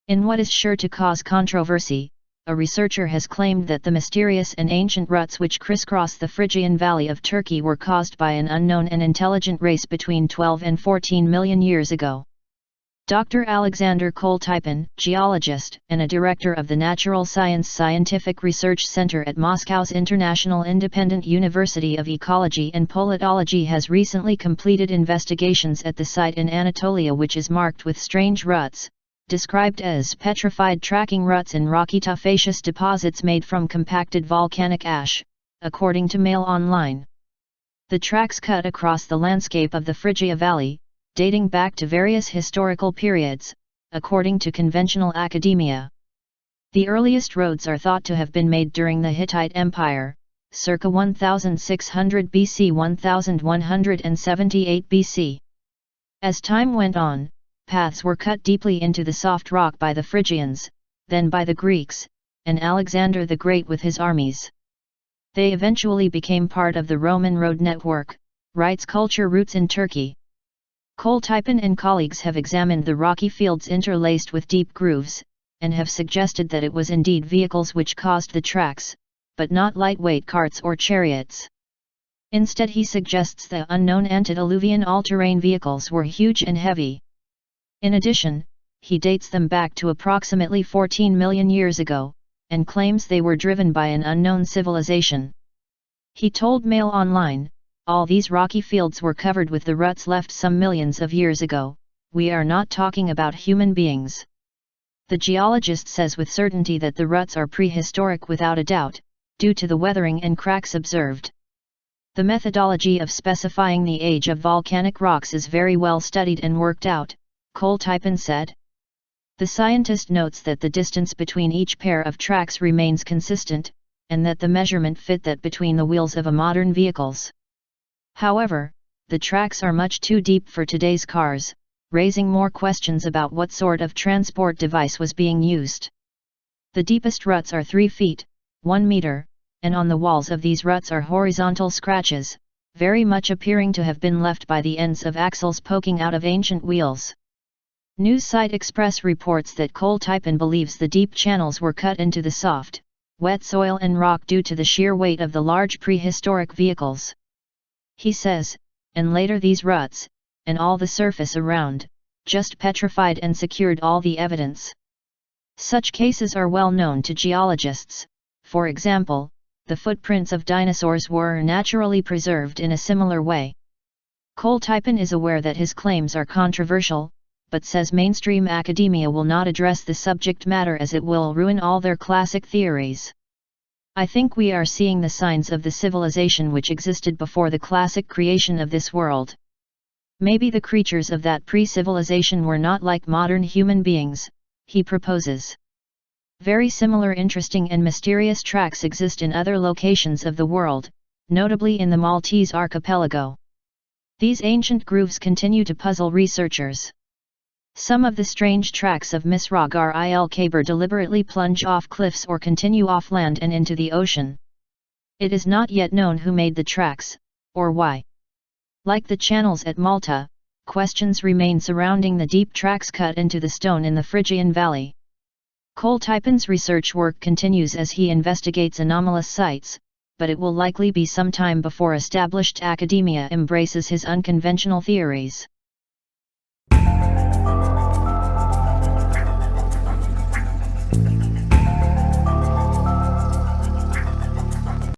In what is sure to cause controversy, a researcher has claimed that the mysterious and ancient ruts which crisscross the Phrygian Valley of Turkey were caused by an unknown and intelligent race between 12 and 14 million years ago. Dr. Alexander Koltypin, geologist and a director of the Natural Science Scientific Research Center at Moscow's International Independent University of Ecology and Politology, has recently completed investigations at the site in Anatolia which is marked with strange ruts, described as petrified tracking ruts in rocky tufaceous deposits made from compacted volcanic ash, according to Mail Online. The tracks cut across the landscape of the Phrygia Valley, dating back to various historical periods, according to conventional academia. The earliest roads are thought to have been made during the Hittite Empire, circa 1600 BC 1178 BC. As time went on, paths were cut deeply into the soft rock by the Phrygians, then by the Greeks, and Alexander the Great with his armies. They eventually became part of the Roman road network, writes Culture Roots in Turkey. Koltypin and colleagues have examined the rocky fields interlaced with deep grooves, and have suggested that it was indeed vehicles which caused the tracks, but not lightweight carts or chariots. Instead, he suggests the unknown antediluvian all-terrain vehicles were huge and heavy. In addition, he dates them back to approximately 14 million years ago, and claims they were driven by an unknown civilization. He told Mail Online, "All these rocky fields were covered with the ruts left some millions of years ago, we are not talking about human beings." The geologist says with certainty that the ruts are prehistoric without a doubt, due to the weathering and cracks observed. The methodology of specifying the age of volcanic rocks is very well studied and worked out, Koltypin said. The scientist notes that the distance between each pair of tracks remains consistent, and that the measurement fit that between the wheels of a modern vehicles. However, the tracks are much too deep for today's cars, raising more questions about what sort of transport device was being used. The deepest ruts are 3 feet, 1 meter, and on the walls of these ruts are horizontal scratches, very much appearing to have been left by the ends of axles poking out of ancient wheels. News site Express reports that Koltypin believes the deep channels were cut into the soft, wet soil and rock due to the sheer weight of the large prehistoric vehicles. He says, and later these ruts, and all the surface around, just petrified and secured all the evidence. Such cases are well known to geologists. For example, the footprints of dinosaurs were naturally preserved in a similar way. Koltypin is aware that his claims are controversial, but says mainstream academia will not address the subject matter as it will ruin all their classic theories. "I think we are seeing the signs of the civilization which existed before the classic creation of this world. Maybe the creatures of that pre-civilization were not like modern human beings," he proposes. Very similar interesting and mysterious tracks exist in other locations of the world, notably in the Maltese archipelago. These ancient grooves continue to puzzle researchers. Some of the strange tracks of Misragar il Khaber deliberately plunge off cliffs or continue off land and into the ocean. It is not yet known who made the tracks, or why. Like the channels at Malta, questions remain surrounding the deep tracks cut into the stone in the Phrygian Valley. Koltypin's research work continues as he investigates anomalous sites, but it will likely be some time before established academia embraces his unconventional theories.